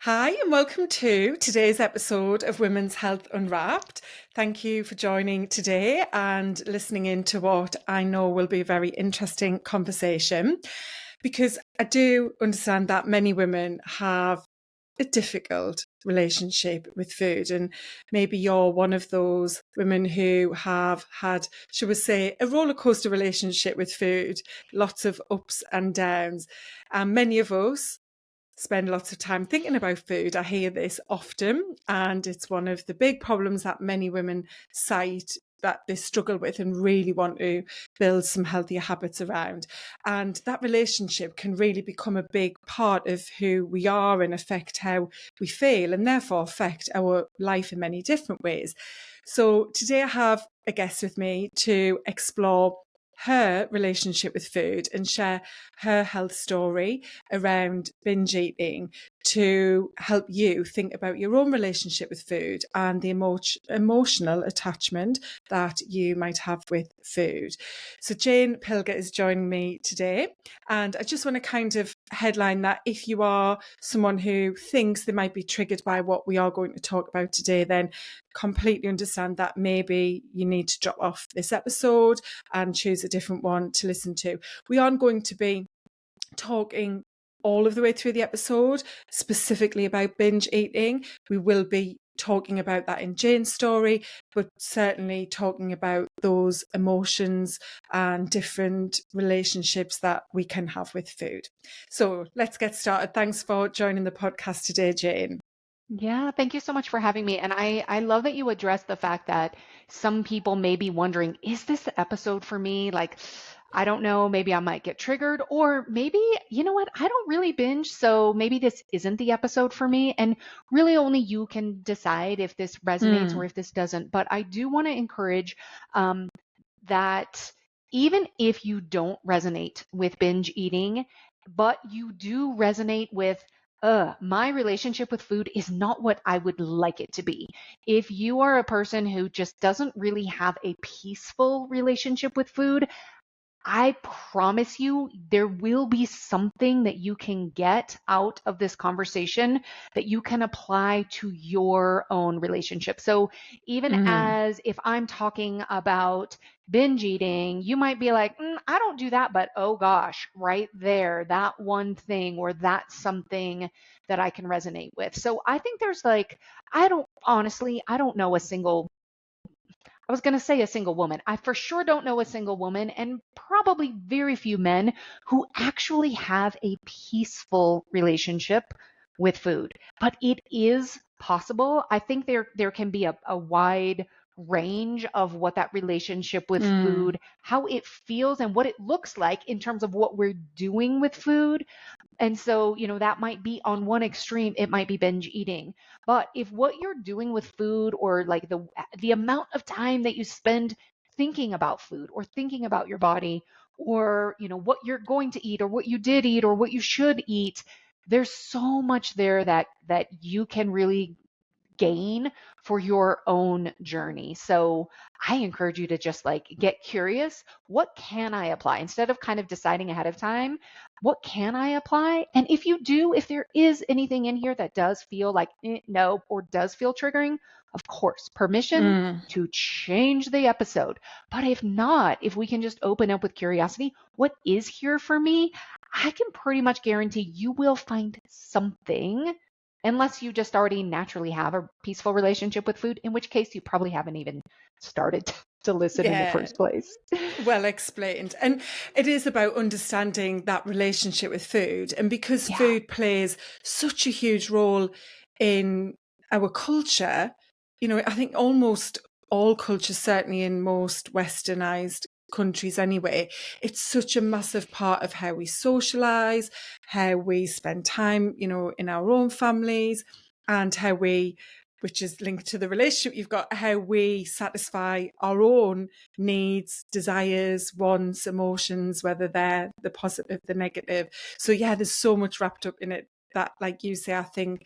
Hi, and welcome to today's episode of Women's Health Unwrapped. Thank you for joining today and listening in to what I know will be a very interesting conversation, because I do understand that many women have a difficult relationship with food, and maybe you're one of those women who have had, shall we say, a roller coaster relationship with food, lots of ups and downs. And many of us spend lots of time thinking about food. I hear this often, and it's one of the big problems that many women cite that they struggle with and really want to build some healthier habits around. And that relationship can really become a big part of who we are and affect how we feel, and therefore affect our life in many different ways. So today I have a guest with me to explore her relationship with food and share her health story around binge eating to help you think about your own relationship with food and the emotional attachment that you might have with food. So Jane Pilger is joining me today, and I just want to kind of headline that if you are someone who thinks they might be triggered by what we are going to talk about today, then completely understand that maybe you need to drop off this episode and choose a different one to listen to. We aren't going to be talking all of the way through the episode specifically about binge eating. We will be talking about that in Jane's story, but certainly talking about those emotions and different relationships that we can have with food. So let's get started. Thanks for joining the podcast today, Jane. Yeah, thank you so much for having me. And I love that you addressed the fact that some people may be wondering, is this the episode for me? Like, I don't know, maybe I might get triggered, or maybe, you know what, I don't really binge, so maybe this isn't the episode for me. And really only you can decide if this resonates or Mm. if this doesn't. But I do want to encourage um, that even if you don't resonate with binge eating, but you do resonate with, my relationship with food is not what I would like it to be. If you are a person who just doesn't really have a peaceful relationship with food, I promise you, there will be something that you can get out of this conversation that you can apply to your own relationship. So, even Mm. as if I'm talking about binge eating, you might be like, I don't do that, but oh gosh, right there, that one thing or that something that I can resonate with. So, I think there's like, I don't know a single I was going to say a single woman. I for sure don't know a single woman, and probably very few men who actually have a peaceful relationship with food. But it is possible. I think there can be a wide range of what that relationship with Mm. food, how it feels and what it looks like in terms of what we're doing with food. And so, that might be on one extreme, it might be binge eating. But if what you're doing with food, or like the amount of time that you spend thinking about food or thinking about your body, or what you're going to eat or what you did eat or what you should eat, there's so much there that you can really gain for your own journey. So I encourage you to just like get curious. What can I apply? Instead of kind of deciding ahead of time, what can I apply? And if you do, if there is anything in here that does feel like no, or does feel triggering, of course, permission Mm. to change the episode. But if not, if we can just open up with curiosity, what is here for me? I can pretty much guarantee you will find something, unless you just already naturally have a peaceful relationship with food, in which case you probably haven't even started to listen in the Yeah. first place. Well explained. And it is about understanding that relationship with food. And because Yeah. food plays such a huge role in our culture, I think almost all cultures, certainly in most westernized countries anyway, it's such a massive part of how we socialize, how we spend time, in our own families, and how we, which is linked to the relationship you've got, how we satisfy our own needs, desires, wants, emotions, whether they're the positive, the negative. So yeah, there's so much wrapped up in it that, like you say, I think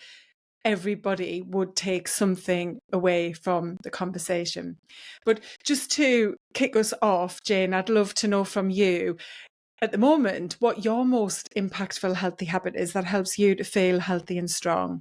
everybody would take something away from the conversation. But just to kick us off, Jane, I'd love to know from you at the moment what your most impactful healthy habit is that helps you to feel healthy and strong.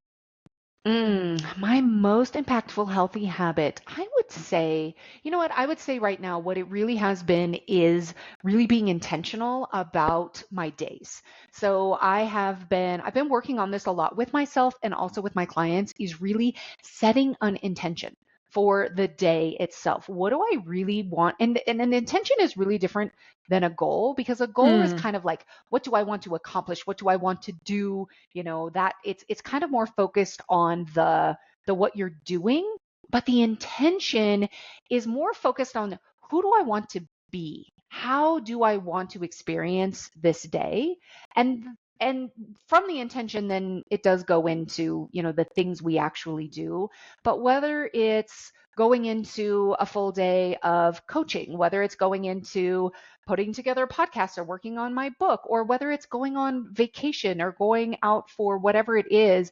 My most impactful healthy habit, I would say, you know what, I would say right now, what it really has been is really being intentional about my days. So I've been working on this a lot with myself and also with my clients, is really setting an intention for the day itself. What do I really want? And an intention is really different than a goal, because a goal is Mm, kind of like, what do I want to accomplish? What do I want to do? That it's kind of more focused on the what you're doing, but the intention is more focused on, who do I want to be, how do I want to experience this day, and and from the intention, then it does go into the things we actually do. But whether it's going into a full day of coaching, whether it's going into putting together a podcast or working on my book, or whether it's going on vacation or going out for whatever it is,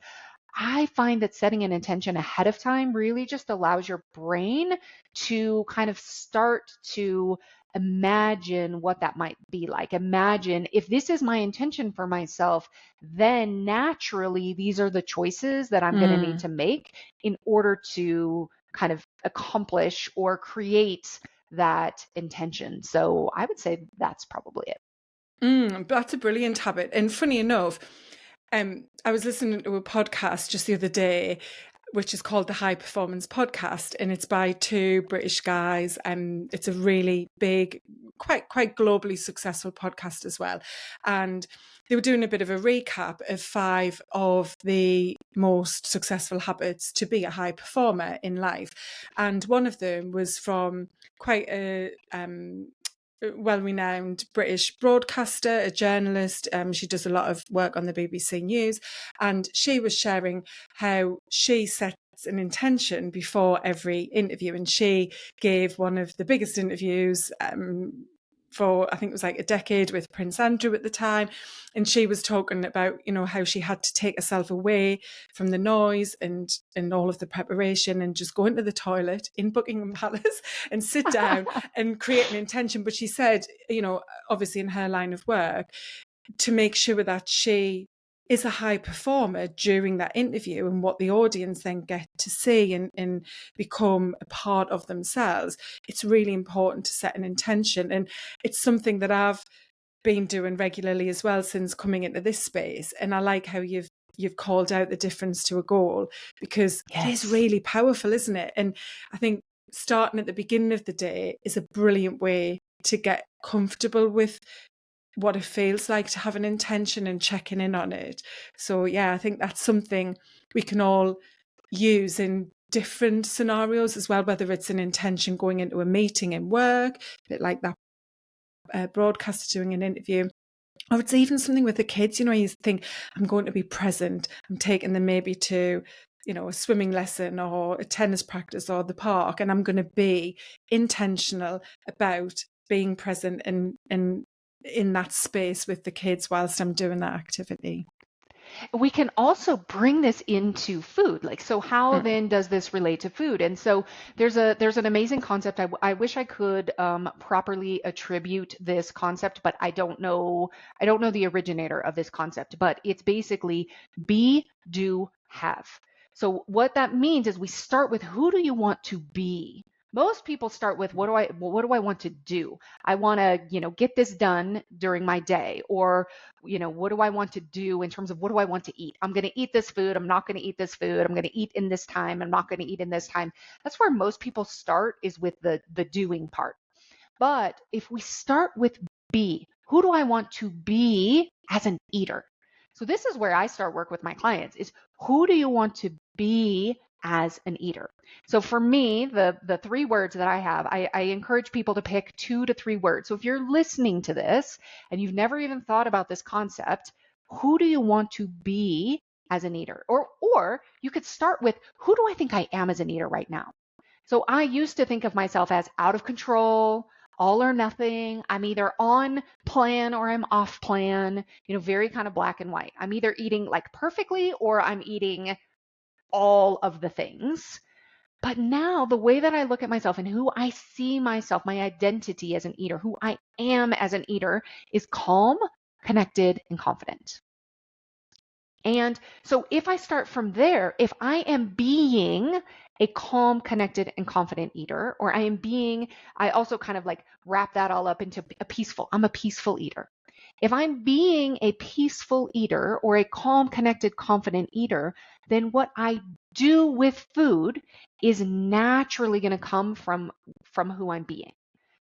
I find that setting an intention ahead of time really just allows your brain to kind of start to imagine what that might be like. Imagine, if this is my intention for myself, then naturally these are the choices that I'm going to need mm. to make in order to kind of accomplish or create that intention. So I would say that's probably it. That's a brilliant habit. And funny enough, I was listening to a podcast just the other day, which is called the High Performance Podcast, and it's by two British guys. It's a really big, quite globally successful podcast as well. And they were doing a bit of a recap of 5 of the most successful habits to be a high performer in life, and one of them was from quite a well-renowned British broadcaster, a journalist. She does a lot of work on the BBC News, and she was sharing how she sets an intention before every interview. And she gave one of the biggest interviews for, I think it was like a decade, with Prince Andrew at the time. And she was talking about, how she had to take herself away from the noise and all of the preparation, and just go into the toilet in Buckingham Palace and sit down and create an intention. But she said, obviously in her line of work, to make sure that she is a high performer during that interview, and what the audience then get to see and become a part of themselves, it's really important to set an intention. And it's something that I've been doing regularly as well since coming into this space. And I like how you've called out the difference to a goal, because it is Yes. really powerful, isn't it? And I think starting at the beginning of the day is a brilliant way to get comfortable with what it feels like to have an intention and checking in on it. So yeah, I think that's something we can all use in different scenarios as well, whether it's an intention going into a meeting in work, a bit like that broadcaster doing an interview. Or it's even something with the kids, you think, I'm going to be present. I'm taking them maybe to, a swimming lesson or a tennis practice or the park, and I'm going to be intentional about being present and in that space with the kids whilst I'm doing that activity. We can also bring this into food. Like, so how Mm. then does this relate to food? And so there's an amazing concept. I wish I could properly attribute this concept, but I don't know the originator of this concept, but it's basically be, do, have. So what that means is we start with, who do you want to be? Most people start with, what do I want to do? I want to, get this done during my day, or what do I want to do in terms of, what do I want to eat? I'm going to eat this food. I'm not going to eat this food. I'm going to eat in this time. I'm not going to eat in this time. That's where most people start, is with the doing part. But if we start with be, who do I want to be as an eater? So this is where I start work with my clients, is, who do you want to be as an eater? So for me, the 3 words that I have, I encourage people to pick 2 to 3 words. So if you're listening to this and you've never even thought about this concept, who do you want to be as an eater? Or you could start with, who do I think I am as an eater right now? So I used to think of myself as out of control, all or nothing. I'm either on plan or I'm off plan, very kind of black and white. I'm either eating like perfectly, or I'm eating all of the things. But now the way that I look at myself and who I see myself, my identity as an eater, who I am as an eater, is calm, connected, and confident. And so if I start from there, if I am being a calm, connected, and confident eater, or I also kind of like wrap that all up into I'm a peaceful eater. If I'm being a peaceful eater or a calm, connected, confident eater, then what I do with food is naturally going to come from who I'm being.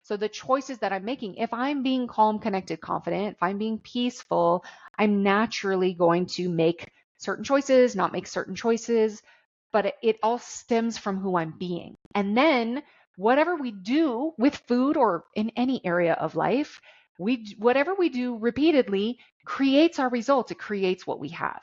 So the choices that I'm making, if I'm being calm, connected, confident, if I'm being peaceful, I'm naturally going to make certain choices, not make certain choices, but it all stems from who I'm being. And then whatever we do with food or in any area of life, whatever we do repeatedly creates our results. It creates what we have.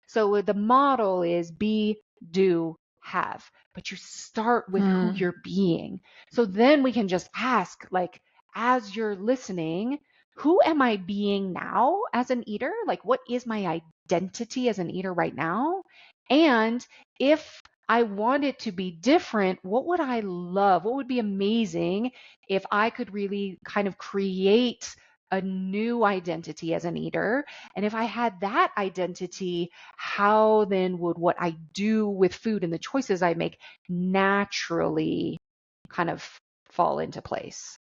So the model is be, do, have, but you start with who Mm. you're being. So then we can just ask, like, as you're listening, who am I being now as an eater? Like, what is my identity as an eater right now? And if I want it to be different, what would I love? What would be amazing if I could really kind of create a new identity as an eater? And if I had that identity, how then would what I do with food and the choices I make naturally kind of fall into place?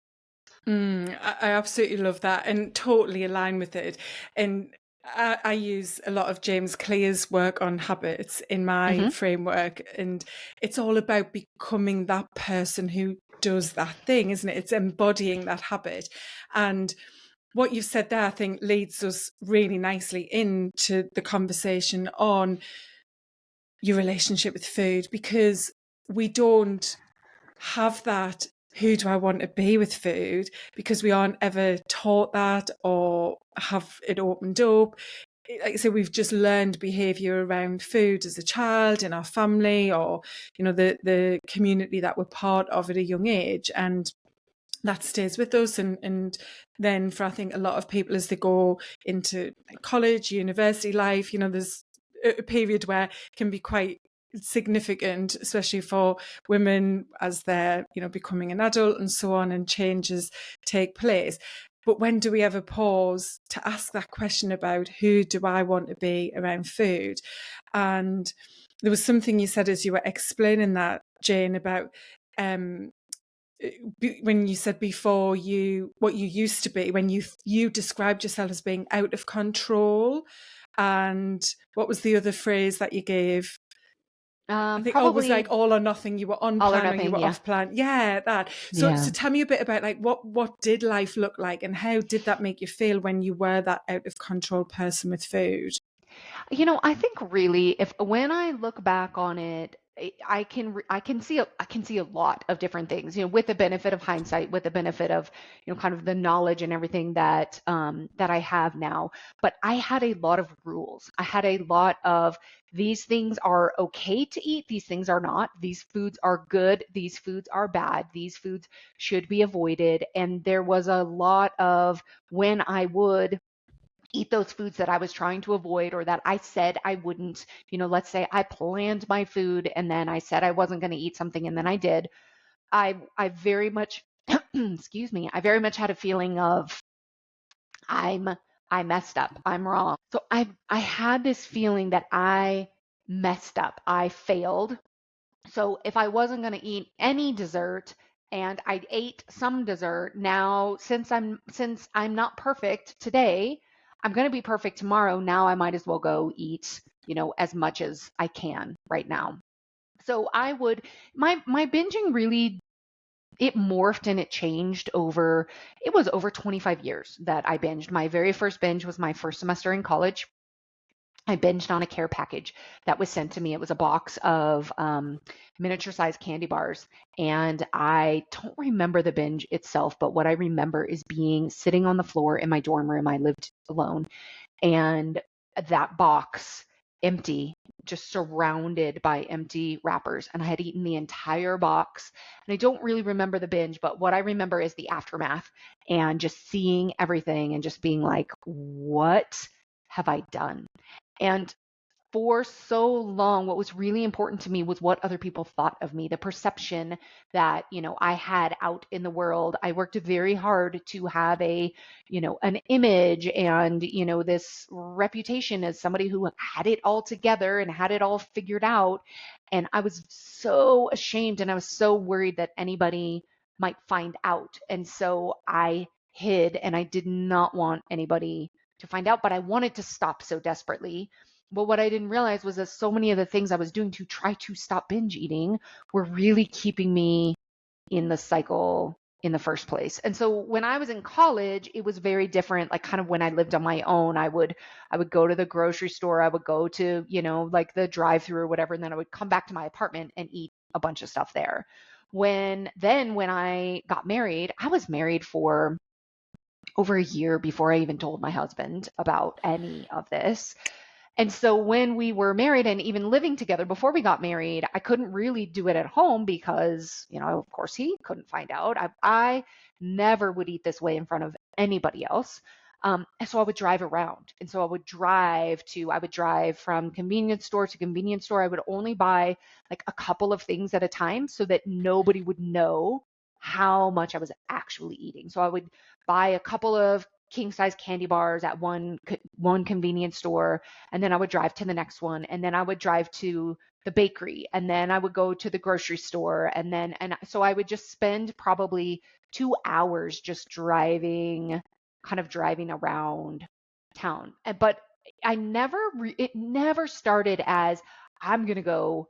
I absolutely love that and totally align with it. And I use a lot of James Clear's work on habits in my Hmm. framework. And it's all about becoming that person who does that thing, isn't it? It's embodying that habit. And what you've said there, I think, leads us really nicely into the conversation on your relationship with food, because we don't have that who do I want to be with food, because we aren't ever taught that or have it opened up. Like I say, we've just learned behavior around food as a child in our family, or the community that we're part of at a young age, and that stays with us. And then for, I think, a lot of people as they go into college, university life, there's a period where it can be quite significant, especially for women as they're becoming an adult and so on, and changes take place. But when do we ever pause to ask that question about who do I want to be around food? And there was something you said as you were explaining that, Jane, about when you said before, what you used to be, when you described yourself as being out of control. And what was the other phrase that you gave? I think, oh, it was like Probably all or nothing. You were on all or plan or you nothing. were Yeah. off plan. Yeah, that. So Yeah. tell me a bit about, like, what did life look like, and how did that make you feel when you were that out of control person with food? I think really, if when I look back on it, I can see I can see a lot of different things. With the benefit of hindsight, with the benefit of kind of the knowledge and everything that I have now. But I had a lot of rules. I had a lot of these things are okay to eat. These things are not. These foods are good. These foods are bad. These foods should be avoided. And there was a lot of when I would eat those foods that I was trying to avoid or that I said I wouldn't. Let's say I planned my food and then I said I wasn't going to eat something and then I did. I very much excuse me, I very much had a feeling of I'm I messed up. I'm wrong. So I had this feeling that I messed up. I failed. So if I wasn't going to eat any dessert and I ate some dessert, now since I'm not perfect today, I'm going to be perfect tomorrow. Now I might as well go eat, as much as I can right now. So I would my binging really, it morphed and it changed over, it was over 25 years that I binged. My very first binge was my first semester in college. I binged on a care package that was sent to me. It was a box of miniature sized candy bars. And I don't remember the binge itself, but what I remember is being sitting on the floor in my dorm room. I lived alone, and that box empty, just surrounded by empty wrappers. And I had eaten the entire box. And I don't really remember the binge, but what I remember is the aftermath and just seeing everything and just being like, what have I done? And for so long, what was really important to me was what other people thought of me, the perception that, I had out in the world. I worked very hard to have an image and, this reputation as somebody who had it all together and had it all figured out. And I was so ashamed and I was so worried that anybody might find out. And so I hid and I did not want anybody to find out, but I wanted to stop so desperately. But what I didn't realize was that so many of the things I was doing to try to stop binge eating were really keeping me in the cycle in the first place. And so when I was in college, it was very different. Like kind of when I lived on my own, I would go to the grocery store, I would go to, like the drive-through or whatever, and then I would come back to my apartment and eat a bunch of stuff there. When I got married, I was married for over a year before I even told my husband about any of this. And so when we were married and even living together before we got married, I couldn't really do it at home because, of course he couldn't find out. I never would eat this way in front of anybody else. And so I would drive around. And so I would drive from convenience store to convenience store. I would only buy like a couple of things at a time so that nobody would know how much I was actually eating. So I would buy a couple of king size candy bars at one convenience store, and then I would drive to the next one, and then I would drive to the bakery, and then I would go to the grocery store, and so I would just spend probably 2 hours just driving around town. But it never started as I'm going to go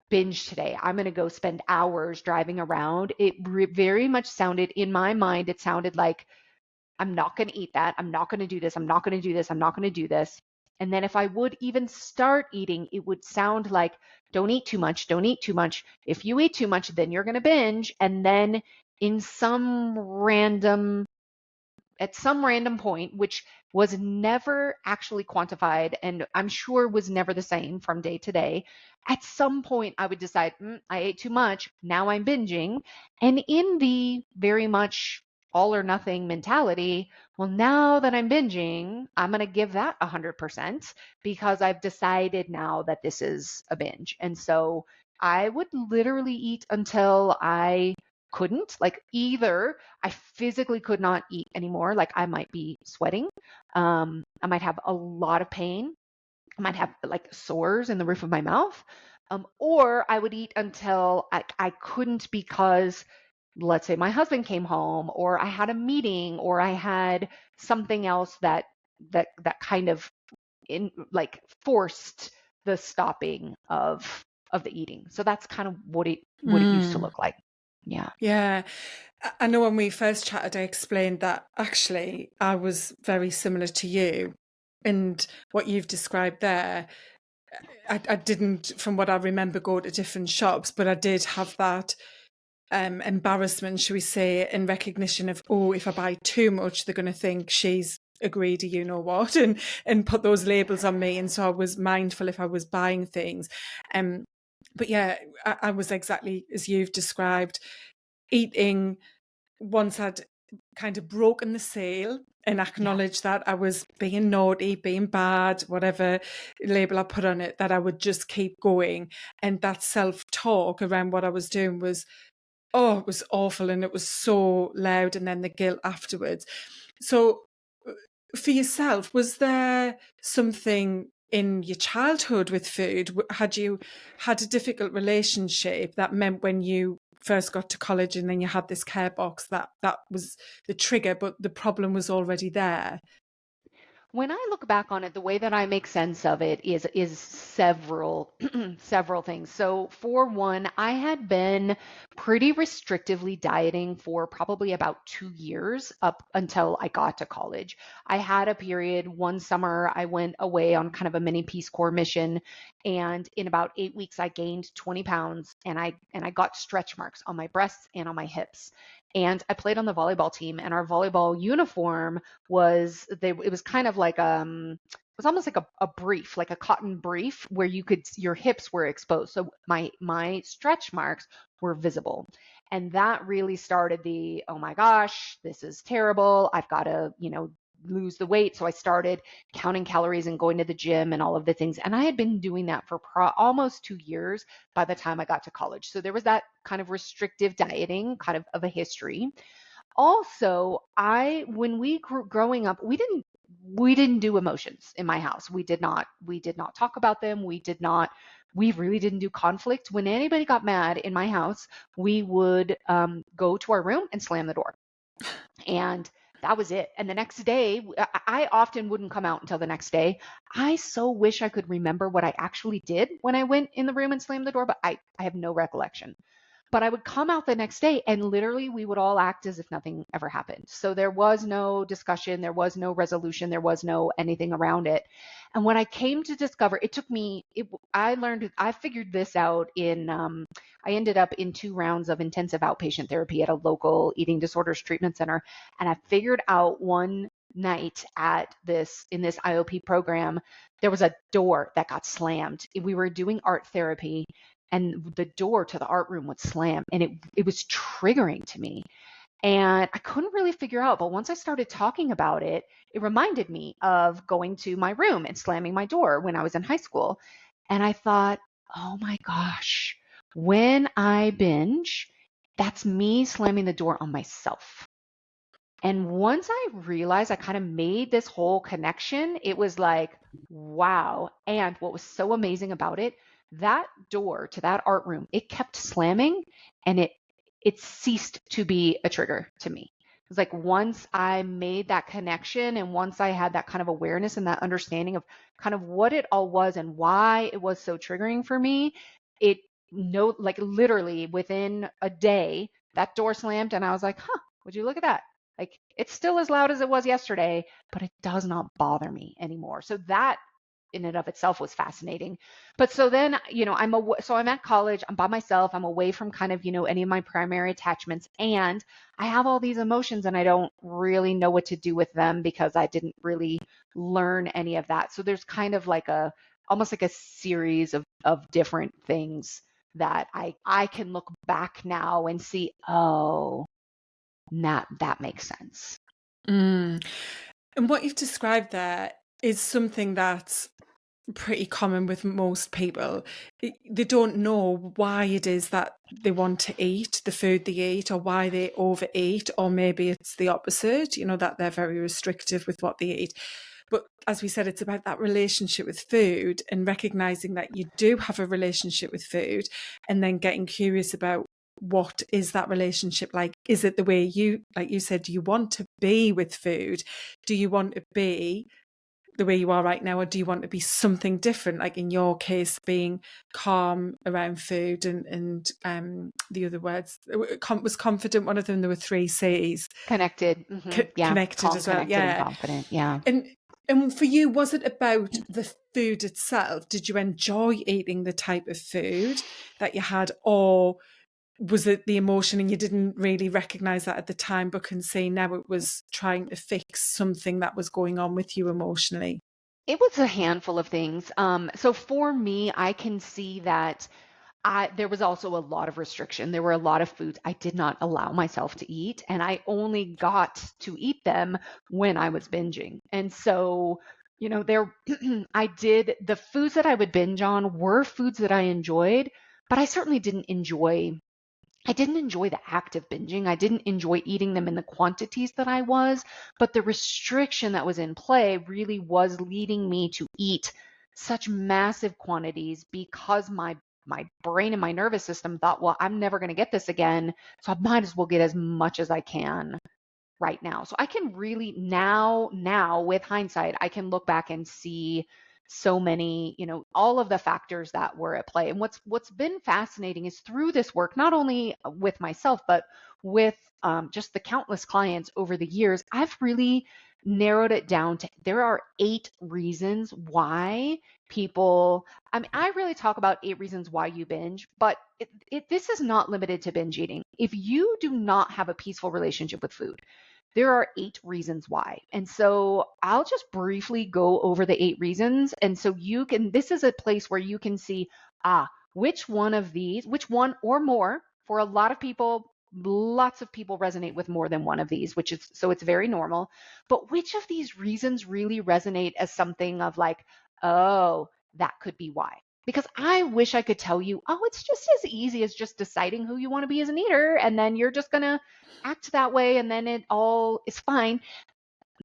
binge today. I'm going to go spend hours driving around. It very much sounded in my mind, it sounded like I'm not going to eat that. I'm not going to do this. I'm not going to do this. I'm not going to do this. And then if I would even start eating, it would sound like, don't eat too much. Don't eat too much. If you eat too much, then you're going to binge. And then at some random point, which was never actually quantified and I'm sure was never the same from day to day, at some point I would decide, I ate too much. Now I'm binging. And in the very much all or nothing mentality, well, now that I'm binging, I'm going to give that 100% because I've decided now that this is a binge. And so I would literally eat until I couldn't, like either I physically could not eat anymore, like I might be sweating, I might have a lot of pain, I might have like sores in the roof of my mouth, or I would eat until I couldn't because let's say my husband came home or I had a meeting or I had something else that kind of forced the stopping of the eating. So that's kind of what it used to look like. Yeah. Yeah. I know when we first chatted, I explained that actually I was very similar to you. And what you've described there, I didn't, from what I remember, go to different shops, but I did have that embarrassment, should we say, in recognition of, oh, if I buy too much, they're going to think she's a greedy, you know what, and put those labels on me. And so I was mindful if I was buying things. But yeah, I was exactly as you've described, eating once I'd kind of broken the seal and acknowledged that I was being naughty, being bad, whatever label I put on it, that I would just keep going. And that self-talk around what I was doing was, oh, it was awful and it was so loud, and then the guilt afterwards. So for yourself, was there something in your childhood with food? Had you had a difficult relationship that meant when you first got to college and then you had this care box that was the trigger, but the problem was already there? When I look back on it, the way that I make sense of it is several several things. So for one, I had been pretty restrictively dieting for probably about 2 years up until I got to college. I had a period one summer I went away on kind of a mini Peace Corps mission, and in about 8 weeks I gained 20 pounds and I got stretch marks on my breasts and on my hips. And I played on the volleyball team, and our volleyball uniform it was kind of like it was almost like a brief, like a cotton brief where your hips were exposed. So my stretch marks were visible. And that really started oh my gosh, this is terrible. I've got to, lose the weight. So I started counting calories and going to the gym and all of the things. And I had been doing that for almost 2 years by the time I got to college. So there was that kind of restrictive dieting kind of a history. Also, when we grew growing up, we didn't do emotions in my house. We did not talk about them. We really didn't do conflict. When anybody got mad in my house, we would go to our room and slam the door. And that was it. And the next day, I often wouldn't come out until the next day. I so wish I could remember what I actually did when I went in the room and slammed the door, but I have no recollection. But I would come out the next day and literally we would all act as if nothing ever happened. So there was no discussion, there was no resolution, there was no anything around it. And when I came to discover, I figured this out I ended up in 2 rounds of intensive outpatient therapy at a local eating disorders treatment center. And I figured out one night in this IOP program, there was a door that got slammed. We were doing art therapy and the door to the art room would slam and it was triggering to me. And I couldn't really figure out, but once I started talking about it, it reminded me of going to my room and slamming my door when I was in high school. And I thought, oh my gosh, when I binge, that's me slamming the door on myself. And once I realized I kind of made this whole connection, it was like, wow. And what was so amazing about it, that door to that art room, it kept slamming and it ceased to be a trigger to me. It was like once I made that connection and once I had that kind of awareness and that understanding of kind of what it all was and why it was so triggering for me, like literally within a day, that door slammed and I was like, would you look at that? Like it's still as loud as it was yesterday, but it does not bother me anymore. So that in and of itself was fascinating. But so then, I'm at college, I'm by myself, I'm away from kind of, any of my primary attachments, and I have all these emotions and I don't really know what to do with them because I didn't really learn any of that. So there's kind of like almost like a series of different things that I can look back now and see, oh, that makes sense. And what you've described there is something that's pretty common with most people. They don't know why it is that they want to eat the food they eat or why they overeat, or maybe it's the opposite, that they're very restrictive with what they eat. But as we said, it's about that relationship with food and recognizing that you do have a relationship with food and then getting curious about what is that relationship like? Is it the way like you said, do you want to be with food? Do you want to be the way you are right now, or do you want to be something different? Like in your case, being calm around food and the other words was confident. One of them, there were 3 C's. Connected. Yeah. Connected Calm, as well. connected, Yeah. and confident. Yeah. And for you, was it about the food itself? Did you enjoy eating the type of food that you had, or was it the emotion and you didn't really recognize that at the time, but can see now it was trying to fix something that was going on with you emotionally? It was a handful of things. So for me, I can see that there was also a lot of restriction. There were a lot of foods I did not allow myself to eat, and I only got to eat them when I was binging. And so, the foods that I would binge on were foods that I enjoyed, but I certainly didn't enjoy the act of binging. I didn't enjoy eating them in the quantities that I was, but the restriction that was in play really was leading me to eat such massive quantities because my brain and my nervous system thought, well, I'm never going to get this again, so I might as well get as much as I can right now. So I can really now with hindsight, I can look back and see so many, all of the factors that were at play. And what's been fascinating is through this work, not only with myself, but with just the countless clients over the years, I've really narrowed it down to there are 8 reasons why people, I really talk about 8 reasons why you binge, but this is not limited to binge eating. If you do not have a peaceful relationship with food, there are 8 reasons why. And so I'll just briefly go over the 8 reasons. And so this is a place where you can see, which one or more, for a lot of people, Lots of people resonate with more than one of these, which is, so it's very normal. But which of these reasons really resonate as something of like, oh, that could be why? Because I wish I could tell you, oh, it's just as easy as just deciding who you want to be as an eater, and then you're just going to act that way, and then it all is fine.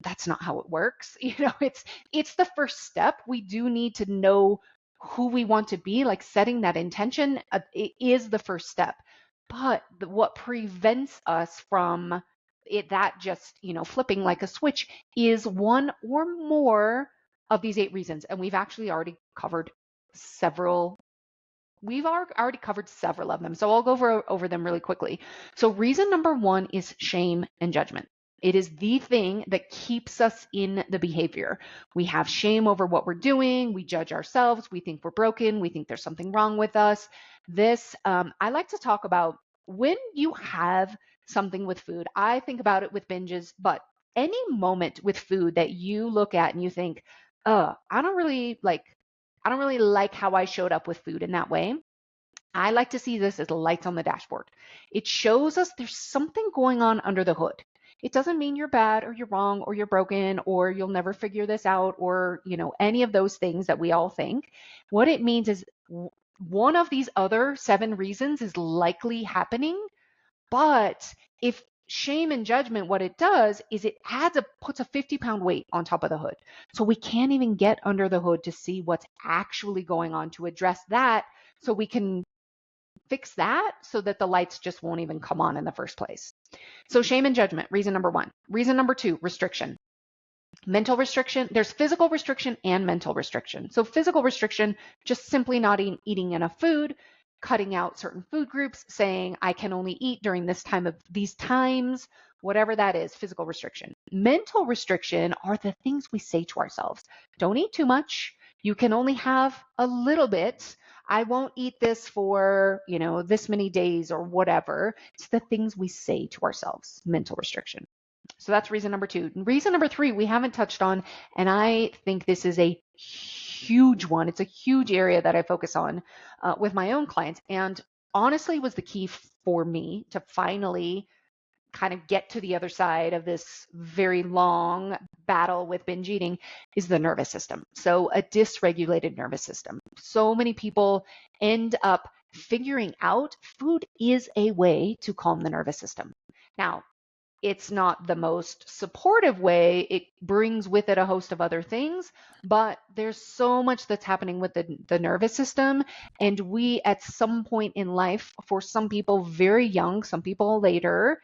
That's not how it works. It's the first step. We do need to know who we want to be, like setting that intention it is the first step. But what prevents us from that just, flipping like a switch is one or more of these 8 reasons. And we've actually already covered several. We've already covered several of them. So I'll go over them really quickly. So reason number 1 is shame and judgment. It is the thing that keeps us in the behavior. We have shame over what we're doing. We judge ourselves. We think we're broken. We think there's something wrong with us. I like to talk about when you have something with food. I think about it with binges, but any moment with food that you look at and you think, I don't really like how I showed up with food in that way. I like to see this as lights on the dashboard. It shows us there's something going on under the hood. It doesn't mean you're bad or you're wrong or you're broken or you'll never figure this out or, any of those things that we all think. What it means is one of these other 7 reasons is likely happening. But if shame and judgment, what it does is it puts a 50-pound weight on top of the hood. So we can't even get under the hood to see what's actually going on to address that, so we can fix that so that the lights just won't even come on in the first place. So shame and judgment, reason number 1. Reason number 2, restriction. Mental restriction, there's physical restriction and mental restriction. So physical restriction, just simply not eating enough food, cutting out certain food groups, saying I can only eat during these times, whatever that is, physical restriction. Mental restriction are the things we say to ourselves. Don't eat too much. You can only have a little bit. I won't eat this for, this many days or whatever. It's the things we say to ourselves, mental restriction. So that's reason number 2. Reason number 3, we haven't touched on, and I think this is a huge one. It's a huge area that I focus on with my own clients, and honestly was the key for me to finally kind of get to the other side of this very long battle with binge eating, is the nervous system. So a dysregulated nervous system. So many people end up figuring out food is a way to calm the nervous system. Now, it's not the most supportive way. It brings with it a host of other things, but there's so much that's happening with the nervous system. And we, at some point in life, for some people very young, some people later,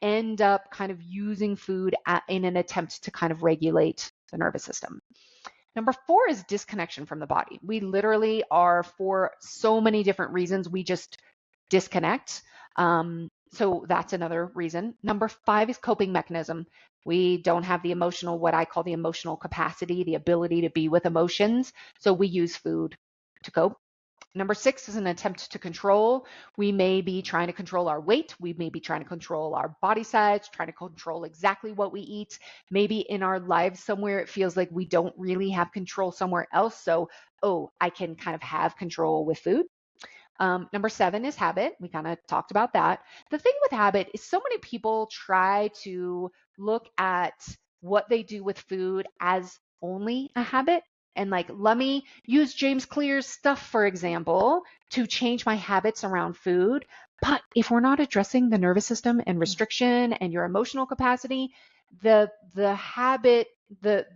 end up kind of using food in an attempt to kind of regulate the nervous system. Number 4 is disconnection from the body. We literally are, for so many different reasons, we just disconnect. So that's another reason. Number 5 is coping mechanism. We don't have the what I call the emotional capacity, the ability to be with emotions. So we use food to cope. Number 6 is an attempt to control. We may be trying to control our weight. We may be trying to control our body size, trying to control exactly what we eat. Maybe in our lives somewhere it feels like we don't really have control somewhere else. So, I can kind of have control with food. Number 7 is habit. We kind of talked about that. The thing with habit is so many people try to look at what they do with food as only a habit. And let me use James Clear's stuff, for example, to change my habits around food. But if we're not addressing the nervous system and restriction and your emotional capacity, the habit, the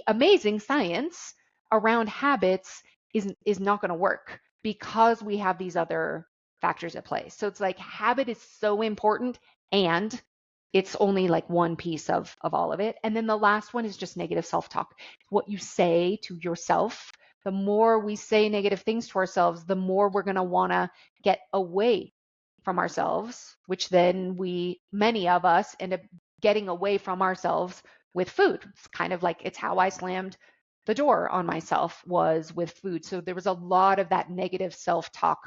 amazing science around habits is not going to work, because we have these other factors at play. So it's like habit is so important, and it's only one piece of all of it. And then the last one is just negative self-talk. What you say to yourself. The more we say negative things to ourselves, the more we're going to want to get away from ourselves, which then many of us end up getting away from ourselves with food. It's kind of it's how I slammed the door on myself, was with food. So there was a lot of that negative self-talk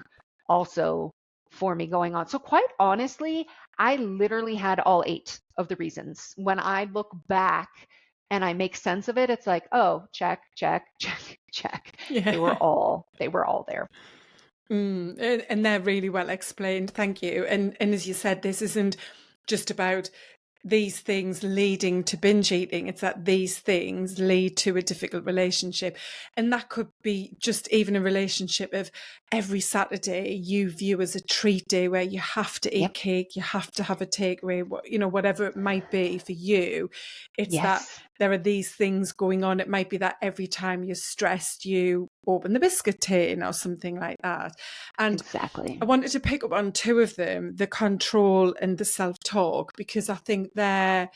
also for me going on. So quite honestly, I literally had all 8 of the reasons. When I look back and I make sense of it, it's like, oh, check, check, check, check. Yeah. They were all there. And they're really well explained. Thank you. And as you said, this isn't just about these things leading to binge eating. It's that these things lead to a difficult relationship. And that could be just even a relationship of every Saturday you view as a treat day where you have to eat Yep. cake, you have to have a takeaway, whatever it might be for you. It's that Yes. there are these things going on. It might be that every time you're stressed, you open the biscuit tin or something like that. And I Exactly. wanted to pick up on two of them, the control and the self-talk, because I think they're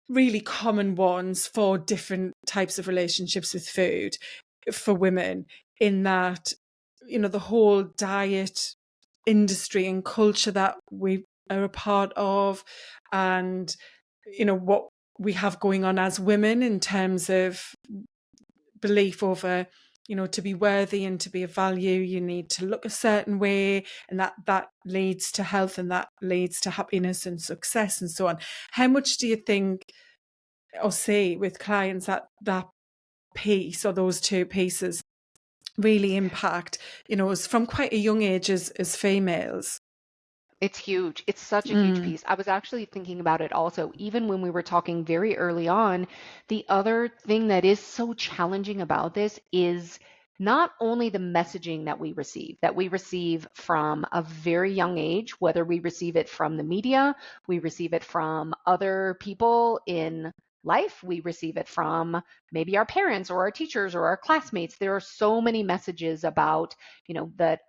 really common ones for different types of relationships with food for women, in that, the whole diet industry and culture that we are a part of, and, what we have going on as women in terms of belief over, to be worthy and to be of value, you need to look a certain way, and that leads to health, and that leads to happiness and success and so on. How much do you think, or see with clients, that piece or those two pieces really impact, us from quite a young age as females? It's huge. It's such a huge Mm, piece. I was actually thinking about it also, even when we were talking very early on. The other thing that is so challenging about this is not only the messaging that we receive from a very young age, whether we receive it from the media, we receive it from other people in life, we receive it from maybe our parents or our teachers or our classmates. There are so many messages about, that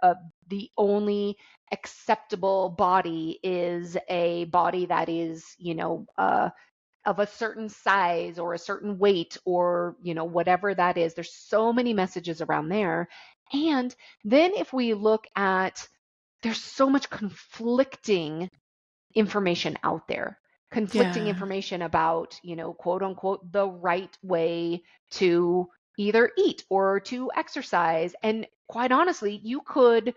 the only acceptable body is a body that is, of a certain size or a certain weight, or, whatever that is. There's so many messages around there. And then if we look at, there's so much conflicting information out there, conflicting yeah. information about, quote unquote, the right way to either eat or to exercise. And quite honestly, you could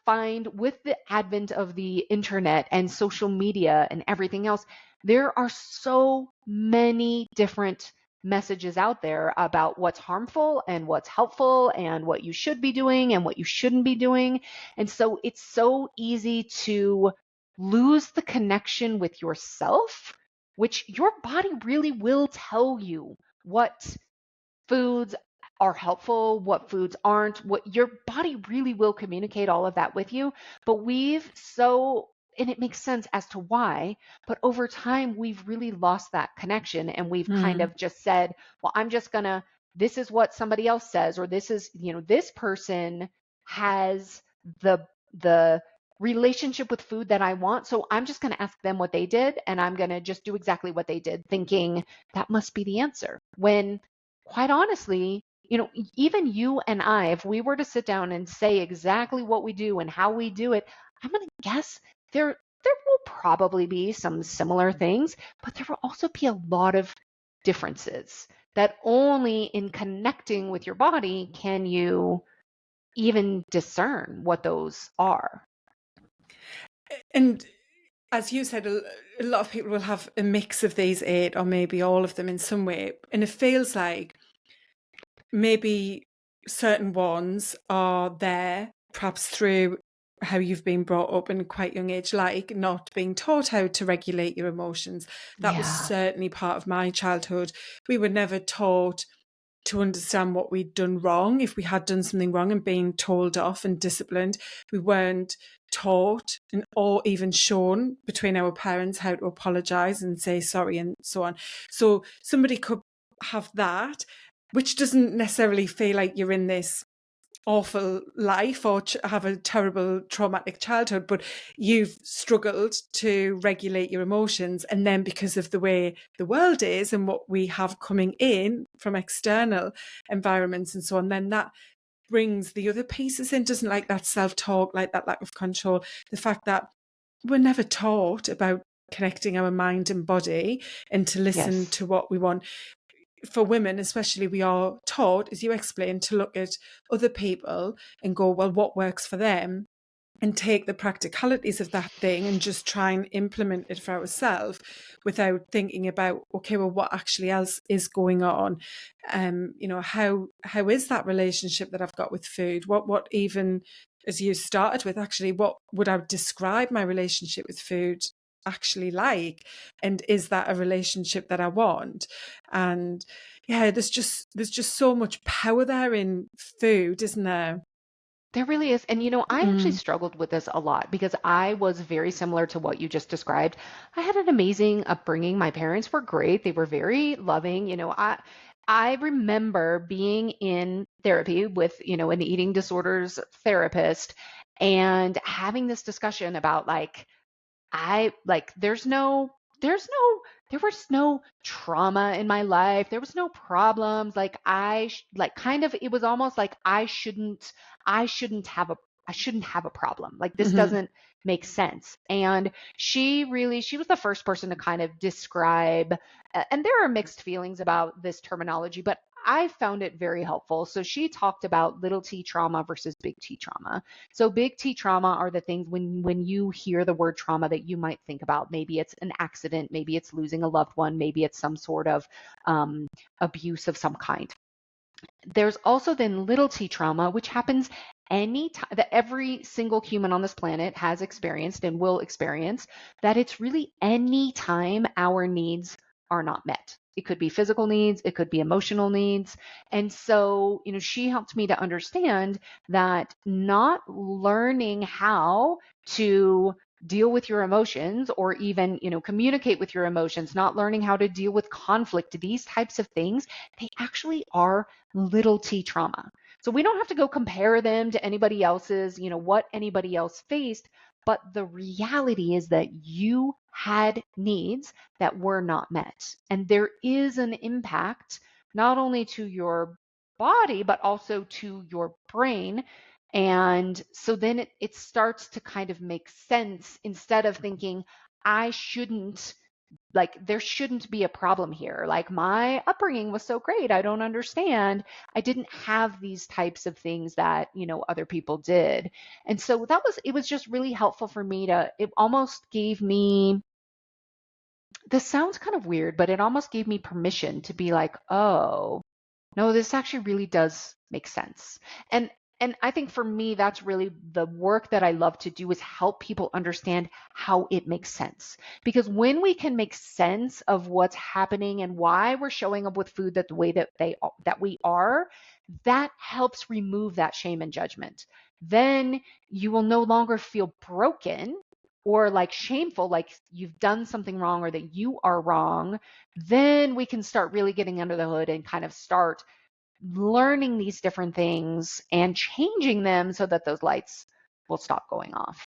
find, with the advent of the internet and social media and everything else, there are so many different messages out there about what's harmful and what's helpful and what you should be doing and what you shouldn't be doing. And so it's so easy to lose the connection with yourself, which your body really will tell you what foods are helpful, what foods aren't, what your body really will communicate all of that with you. But and it makes sense as to why, but over time, we've really lost that connection, and we've kind Mm, of just said, well, this is what somebody else says, or this is, this person has the relationship with food that I want. So I'm just going to ask them what they did, and I'm going to just do exactly what they did, thinking that must be the answer. When quite honestly, even you and I, if we were to sit down and say exactly what we do and how we do it, I'm going to guess there will probably be some similar things, but there will also be a lot of differences that only in connecting with your body can you even discern what those are. and as you said, a lot of people will have a mix of these eight, or maybe all of them in some way, and it feels like maybe certain ones are there, perhaps through how you've been brought up in quite young age, like not being taught how to regulate your emotions. That was Yeah. certainly part of my childhood. We were never taught to understand what we'd done wrong. If we had done something wrong and been told off and disciplined, we weren't taught or even shown between our parents how to apologize and say sorry and so on. So somebody could have that, which doesn't necessarily feel like you're in this awful life or have a terrible traumatic childhood, but you've struggled to regulate your emotions, and then because of the way the world is and what we have coming in from external environments and so on, then that brings the other pieces in, doesn't, like that self-talk, like that lack of control, the fact that we're never taught about connecting our mind and body and to listen Yes. to what we want. For women especially, we are taught, as you explained, to look at other people and go, well, what works for them and take the practicalities of that thing and just try and implement it for ourselves without thinking about, okay, well, what actually else is going on? How is that relationship that I've got with food? What even, as you started with, actually, what would I describe my relationship with food actually like? And is that a relationship that I want? And yeah, there's just so much power there in food, isn't there? There really is. And I actually Mm. struggled with this a lot because I was very similar to what you just described. I had an amazing upbringing. My parents were great. They were very loving. I remember being in therapy with, an eating disorders therapist and having this discussion about like I like there's no there was no trauma in my life. There was no problems. Like like kind of it was almost like I shouldn't have a I shouldn't have a problem. Like this Hmm. doesn't make sense. And she was the first person to kind of describe and there are mixed feelings about this terminology, but I found it very helpful. So she talked about little t trauma versus big T trauma. So big T trauma are the things when you hear the word trauma that you might think about. Maybe it's an accident, maybe it's losing a loved one, maybe it's some sort of um, abuse of some kind. There's also then little t trauma, which happens any time that every single human on this planet has experienced and will experience, that it's really any time our needs are not met. It could be physical needs, it could be emotional needs. And so, she helped me to understand that not learning how to deal with your emotions or even, communicate with your emotions, not learning how to deal with conflict, these types of things, they actually are little t trauma. So we don't have to go compare them to anybody else's, what anybody else faced. But the reality is that you had needs that were not met. And there is an impact not only to your body, but also to your brain. And so then it starts to kind of make sense instead of thinking, I shouldn't there shouldn't be a problem here. Like my upbringing was so great. I don't understand. I didn't have these types of things that, other people did. And so it was just really helpful for me it almost gave me, this sounds kind of weird, but it almost gave me permission to be like, oh, no, this actually really does make sense. And and I think for me, that's really the work that I love to do is help people understand how it makes sense. Because when we can make sense of what's happening and why we're showing up with food that the way that we are, that helps remove that shame and judgment. Then you will no longer feel broken or like shameful, like you've done something wrong or that you are wrong. Then we can start really getting under the hood and kind of start learning these different things and changing them so that those lights will stop going off.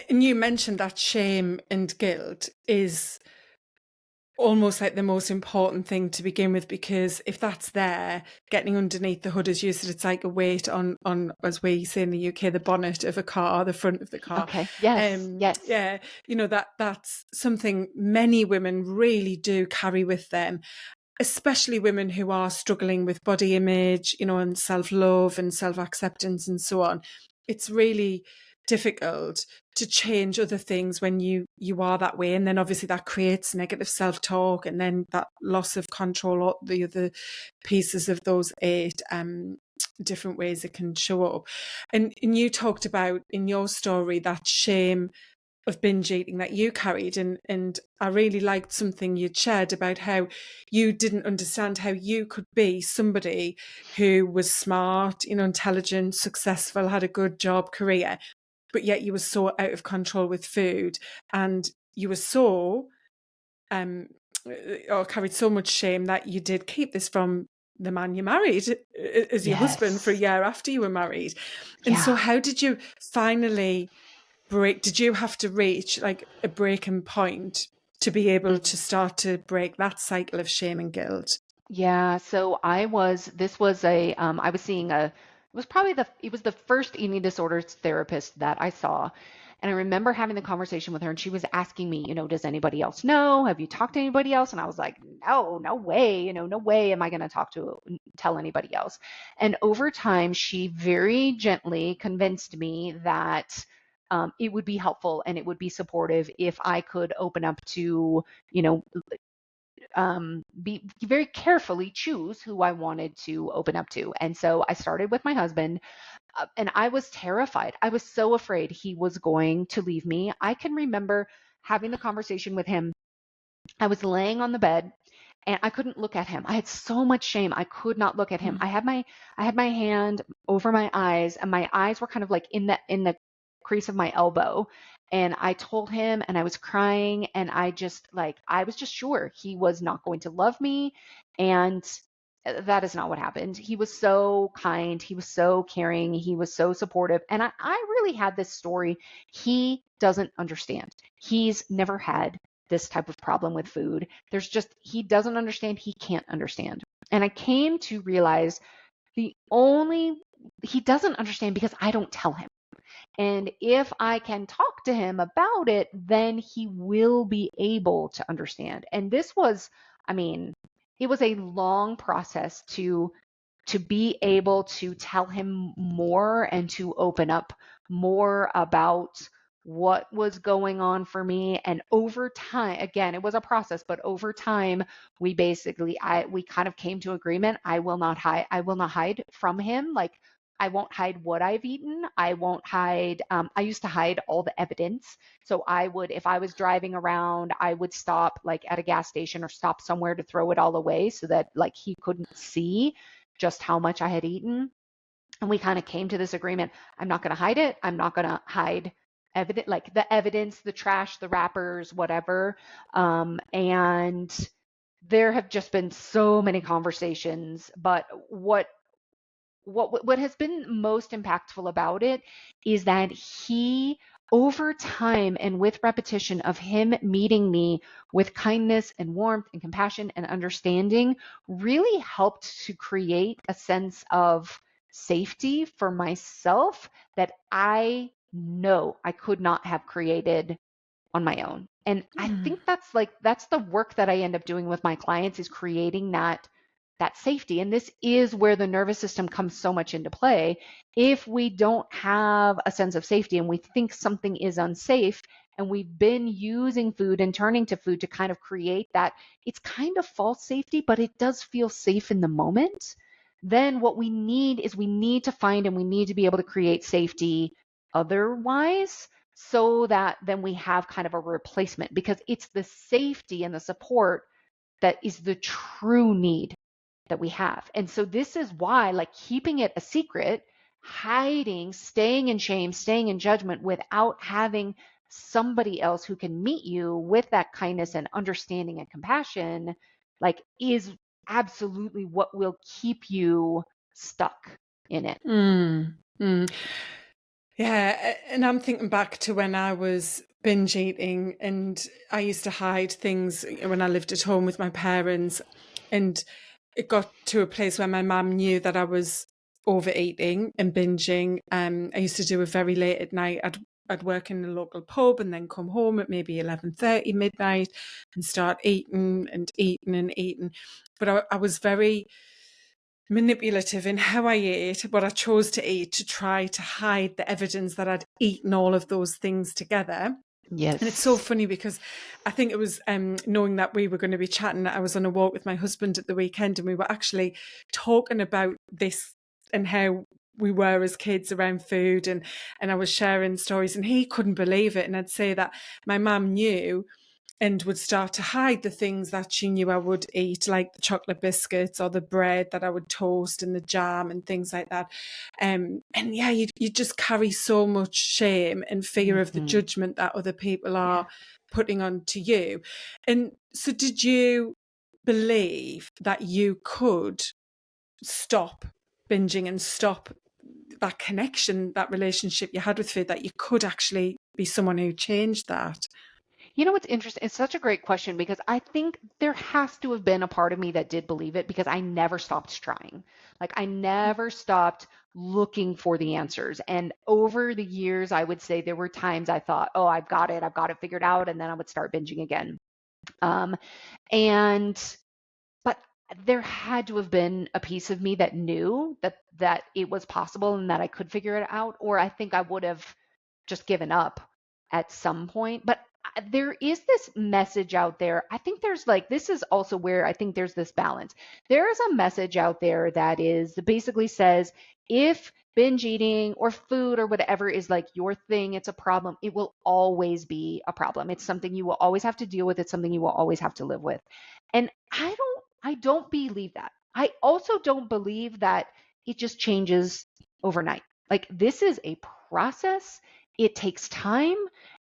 And you mentioned that shame and guilt is almost like the most important thing to begin with, because if that's there, getting underneath the hood, as you said, it's like a weight on, as we say in the UK, the bonnet of a car, the front of the car. Okay. Yes. Yes. Yeah, that's something many women really do carry with them, especially women who are struggling with body image, and self-love and self-acceptance and so on. It's really difficult to change other things when you are that way, and then obviously that creates negative self-talk, and then that loss of control, all the other pieces of those eight different ways it can show up. And you talked about in your story that shame of binge eating that you carried, and I really liked something you'd shared about how you didn't understand how you could be somebody who was smart, intelligent, successful, had a good job, career, but yet you were so out of control with food, and you were so or carried so much shame that you did keep this from the man you married as your husband for a Yes. year after you were married. And so Yeah. how did you finally break? Did you have to reach like a breaking point to be able to start to break that cycle of shame and guilt? Yeah, so this was I was seeing it was the first eating disorders therapist that I saw. And I remember having the conversation with her, and she was asking me, does anybody else know? Have you talked to anybody else? And I was like, no, no way, no way am I going to tell anybody else. And over time, she very gently convinced me that it would be helpful and it would be supportive if I could open up to, you know, be very carefully choose who I wanted to open up to. And so I started with my husband, and I was terrified. I was so afraid he was going to leave me. I can remember having the conversation with him. I was laying on the bed and I couldn't look at him. I had so much shame. I could not look at him. I had my hand over my eyes, and my eyes were kind of like in the crease of my elbow. And I told him, and I was crying, and I was just sure he was not going to love me. And that is not what happened. He was so kind. He was so caring. He was so supportive. And I really had this story. He doesn't understand. He's never had this type of problem with food. He doesn't understand. He can't understand. And I came to realize he doesn't understand because I don't tell him. And if I can talk to him about it, then he will be able to understand. And it was a long process to be able to tell him more and to open up more about what was going on for me. And over time, again, it was a process, but over time, we kind of came to agreement. I will not hide from him. Like, I won't hide what I've eaten. I won't hide. I used to hide all the evidence. So if I was driving around, I would stop like at a gas station or stop somewhere to throw it all away so that like he couldn't see just how much I had eaten. And we kind of came to this agreement. I'm not going to hide it. I'm not going to hide the evidence, the trash, the wrappers, whatever. And there have just been so many conversations, but what has been most impactful about it is that he, over time and with repetition of him meeting me with kindness and warmth and compassion and understanding, really helped to create a sense of safety for myself that I know I could not have created on my own. And I think that's the work that I end up doing with my clients, is creating that safety. And this is where the nervous system comes so much into play. If we don't have a sense of safety and we think something is unsafe, and we've been using food and turning to food to kind of create that, it's kind of false safety, but it does feel safe in the moment. Then what we need to find, and we need to be able to create safety otherwise, so that then we have kind of a replacement, because it's the safety and the support that is the true need that we have. And so this is why, like, keeping it a secret, hiding, staying in shame, staying in judgment without having somebody else who can meet you with that kindness and understanding and compassion, like, is absolutely what will keep you stuck in it. Yeah, and I'm thinking back to when I was binge eating, and I used to hide things when I lived at home with my parents, and it got to a place where my mum knew that I was overeating and binging. I used to do it very late at night. I'd work in a local pub and then come home at maybe 11:30, midnight, and start eating and eating and eating. But I was very manipulative in how I ate, what I chose to eat, to try to hide the evidence that I'd eaten all of those things together. Yes. And it's so funny because I think it was knowing that we were going to be chatting. I was on a walk with my husband at the weekend, and we were actually talking about this and how we were as kids around food, and I was sharing stories, and he couldn't believe it. And I'd say that my mum knew and would start to hide the things that she knew I would eat, like the chocolate biscuits or the bread that I would toast and the jam and things like that. And yeah, you just carry so much shame and fear of the judgment that other people are putting onto you. And so did you believe that you could stop binging and stop that connection, that relationship you had with food, that you could actually be someone who changed that? You know what's interesting? It's such a great question, because I think there has to have been a part of me that did believe it, because I never stopped trying. Like, I never stopped looking for the answers. And over the years, I would say there were times I thought, oh, I've got it figured out. And then I would start binging again. Um, and but there had to have been a piece of me that knew that it was possible and that I could figure it out, or I think I would have just given up at some point. But there is this message out there. I think there's like, this is also where I think there's this balance. There is a message out there that basically says, if binge eating or food or whatever is like your thing, it's a problem, it will always be a problem. It's something you will always have to deal with. It's something you will always have to live with. And I don't believe that. I also don't believe that it just changes overnight. Like, this is a process. It takes time.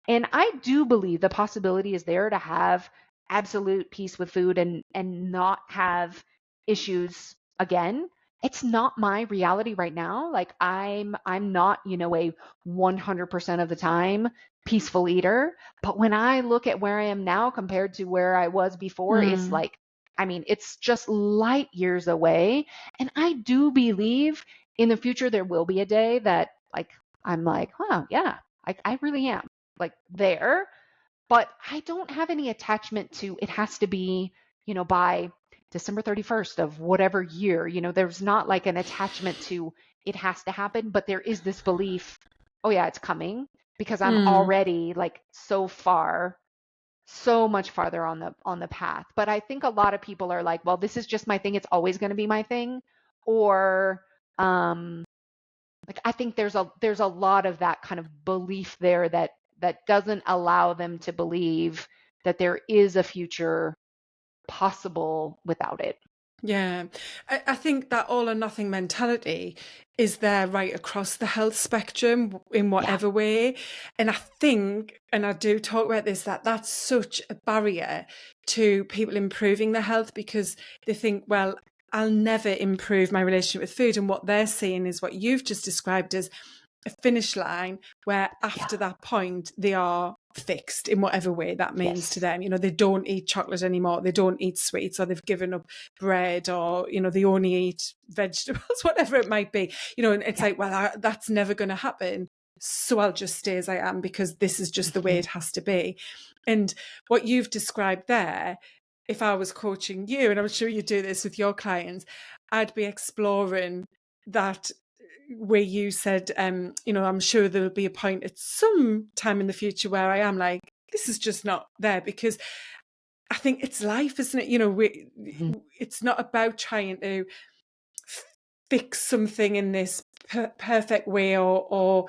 And I do believe the possibility is there to have absolute peace with food and not have issues again. It's not my reality right now. Like, I'm not, a 100% of the time peaceful eater, but when I look at where I am now compared to where I was before, it's Mm. like, I mean, it's just light years away. And I do believe in the future there will be a day that, like, I'm like, oh yeah, I really am like there. But I don't have any attachment to it has to be, by December 31st of whatever year. There's not like an attachment to it has to happen, but there is this belief, oh yeah, it's coming, because I'm Mm. already like so much farther on the path. But I think a lot of people are like, well, this is just my thing, it's always going to be my thing. Or like, I think there's a lot of that kind of belief there that doesn't allow them to believe that there is a future possible without it. Yeah, I think that all or nothing mentality is there right across the health spectrum in Yeah. whatever way. And I think, and I do talk about this, that that's such a barrier to people improving their health, because they think, well, I'll never improve my relationship with food. And what they're seeing is what you've just described as a finish line where Yeah. after that point they are fixed in whatever way that means to Yes. them. They don't eat chocolate anymore, they don't eat sweets, or they've given up bread, or they only eat vegetables, whatever it might be. And it's Yeah. like, well, that's never going to happen, so I'll just stay as I am because this is just the way Mhm. it has to be. And what you've described there, if I was coaching you, and I'm sure you do this with your clients, I'd be exploring that where you said, I'm sure there'll be a point at some time in the future where I am like, this is just not there, because I think it's life, isn't it? Mhm. It's not about trying to fix something in this perfect way, or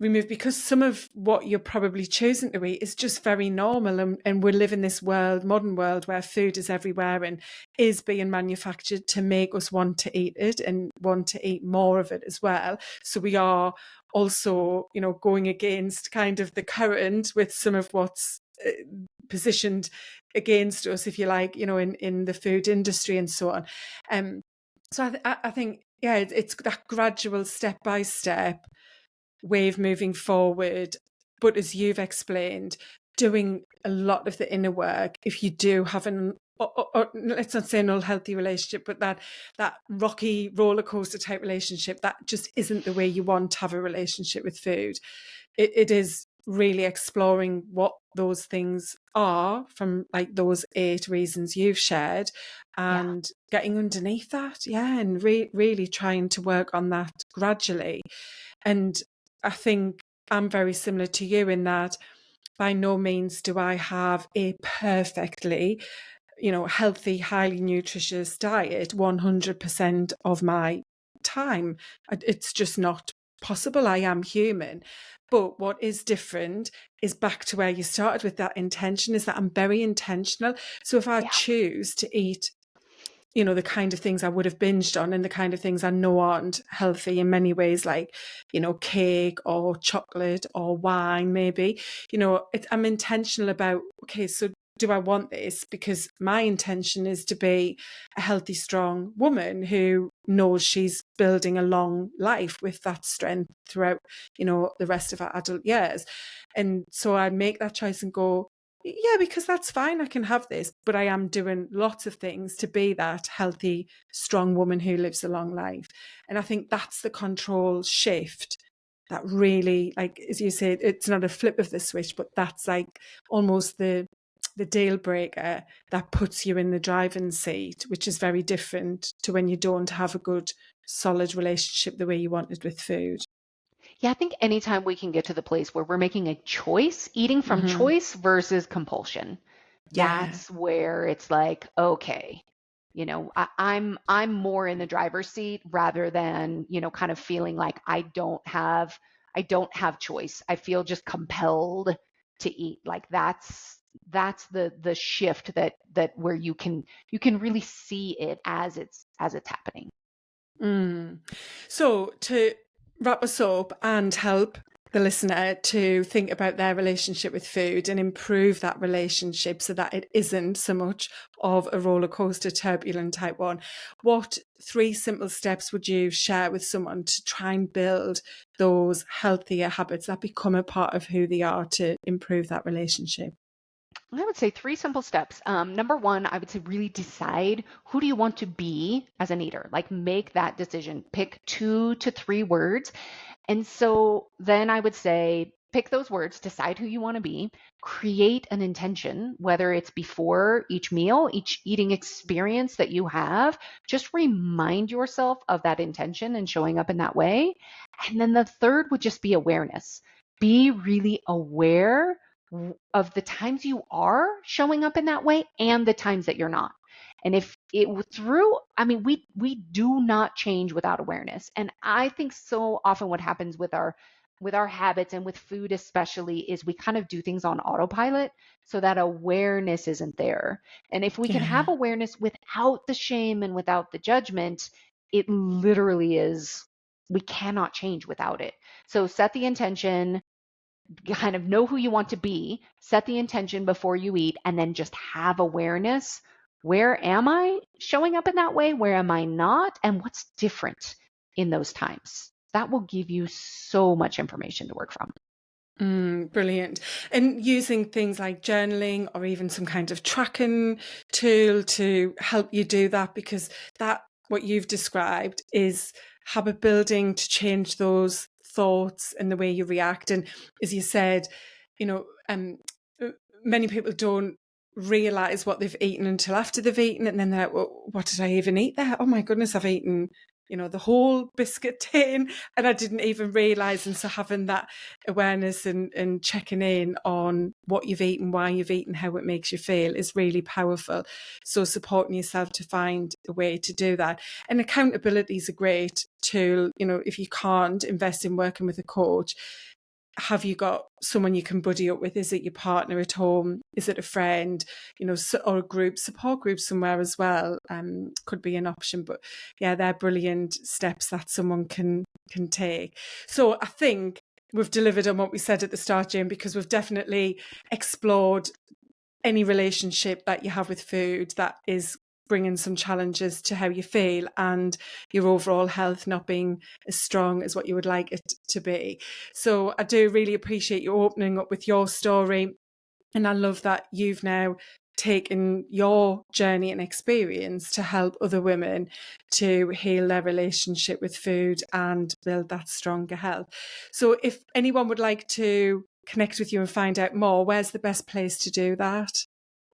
remove, because some of what you're probably choosing to eat is just very normal, and we live in this modern world where food is everywhere and is being manufactured to make us want to eat it and want to eat more of it as well. So we are also going against kind of the current with some of what's positioned against us, if you like, in the food industry and so on. So I think, yeah, it's that gradual step by step wave moving forward. But as you've explained, doing a lot of the inner work, if you do have or let's not say an unhealthy relationship, but that rocky roller coaster type relationship, that just isn't the way you want to have a relationship with food. It is really exploring what those things are, from like those 8 reasons you've shared, Yeah. and getting underneath that, yeah, and really trying to work on that gradually. And I think I'm very similar to you in that by no means do I have a perfectly, healthy, highly nutritious diet 100% of my time. It's just not possible. I am human. But what is different is back to where you started with that intention, is that I'm very intentional. So if I Yeah. choose to eat the kind of things I would have binged on and the kind of things I know aren't healthy in many ways, like, cake or chocolate or wine, maybe, I'm intentional about, okay, so do I want this? Because my intention is to be a healthy, strong woman who knows she's building a long life with that strength throughout, the rest of her adult years. And so I make that choice and go, yeah, because that's fine. I can have this, but I am doing lots of things to be that healthy, strong woman who lives a long life. And I think that's the control shift that really, like, as you said, it's not a flip of the switch, but that's like almost the deal breaker that puts you in the driving seat, which is very different to when you don't have a good, solid relationship the way you wanted with food. Yeah, I think anytime we can get to the place where we're making a choice, eating from Hmm. choice versus compulsion, Yeah. that's where it's like, okay, I'm more in the driver's seat rather than, kind of feeling like I don't have choice. I feel just compelled to eat. Like that's the shift that where you can really see it as it's happening. Mm. So, to wrap us up and help the listener to think about their relationship with food and improve that relationship so that it isn't so much of a roller coaster turbulent type one, what three simple steps would you share with someone to try and build those healthier habits that become a part of who they are to improve that relationship? I would say three simple steps. Number one, I would say really decide who do you want to be as an eater. Like make that decision. Pick 2 to 3 words. And so then I would say pick those words, decide who you want to be, create an intention, whether it's before each meal, each eating experience that you have. Just remind yourself of that intention and showing up in that way. And then the third would just be awareness. Be really aware of the times you are showing up in that way and the times that you're not. And if it through, I mean, we do not change without awareness. And I think so often what happens with our habits and with food especially is we kind of do things on autopilot so that awareness isn't there. And if we can Yeah. have awareness without the shame and without the judgment, it literally is, we cannot change without it. So set the intention, kind of know who you want to be, set the intention before you eat, and then just have awareness. Where am I showing up in that way? Where am I not? And what's different in those times? That will give you so much information to work from. Brilliant. And using things like journaling or even some kind of tracking tool to help you do that, because that, what you've described, is habit building to change those thoughts and the way you react. And as you said, you know, many people don't realize what they've eaten until after they've eaten, and then they're like, well, what did I even eat there? Oh my goodness, I've eaten, the whole biscuit tin, and I didn't even realize. And so having that awareness and checking in on what you've eaten, why you've eaten, how it makes you feel is really powerful. So supporting yourself to find a way to do that. And accountability is a great tool. If you can't invest in working with a coach, have you got someone you can buddy up with? Is it your partner at home? Is it a friend? Or a group, support group somewhere as well, could be an option. But yeah, they're brilliant steps that someone can take. So I think we've delivered on what we said at the start, Jane, because we've definitely explored any relationship that you have with food that is bringing some challenges to how you feel and your overall health not being as strong as what you would like it to be. So I do really appreciate you opening up with your story. And I love that you've now taken your journey and experience to help other women to heal their relationship with food and build that stronger health. So if anyone would like to connect with you and find out more, where's the best place to do that?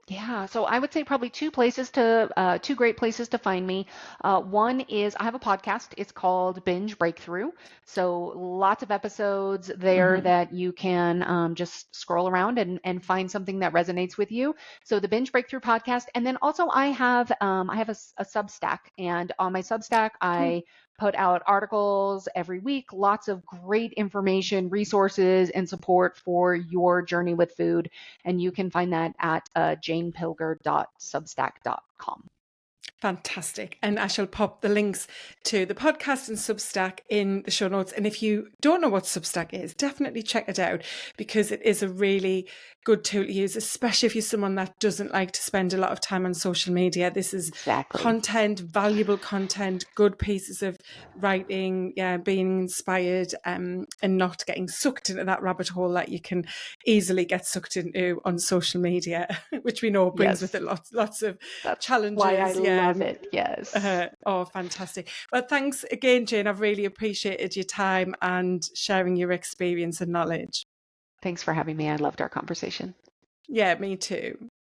Yeah, so I would say probably two great places to find me. One is I have a podcast. It's called Binge Breakthrough. So lots of episodes there Mm-hmm. that you can just scroll around and find something that resonates with you. So the Binge Breakthrough podcast, and then also I have a Substack, and on my Substack Cool. I put out articles every week, lots of great information, resources, and support for your journey with food. And you can find that at janepilger.substack.com. Fantastic. And I shall pop the links to the podcast and Substack in the show notes. And if you don't know what Substack is, definitely check it out, because it is a really good tool to use, especially if you're someone that doesn't like to spend a lot of time on social media. This is content, valuable content, good pieces of writing, being inspired, and not getting sucked into that rabbit hole that you can easily get sucked into on social media, which we know brings with it lots of challenges. Why I love it. Yes. Oh, fantastic. Well, thanks again, Jane. I've really appreciated your time and sharing your experience and knowledge. Thanks for having me. I loved our conversation. Yeah, me too.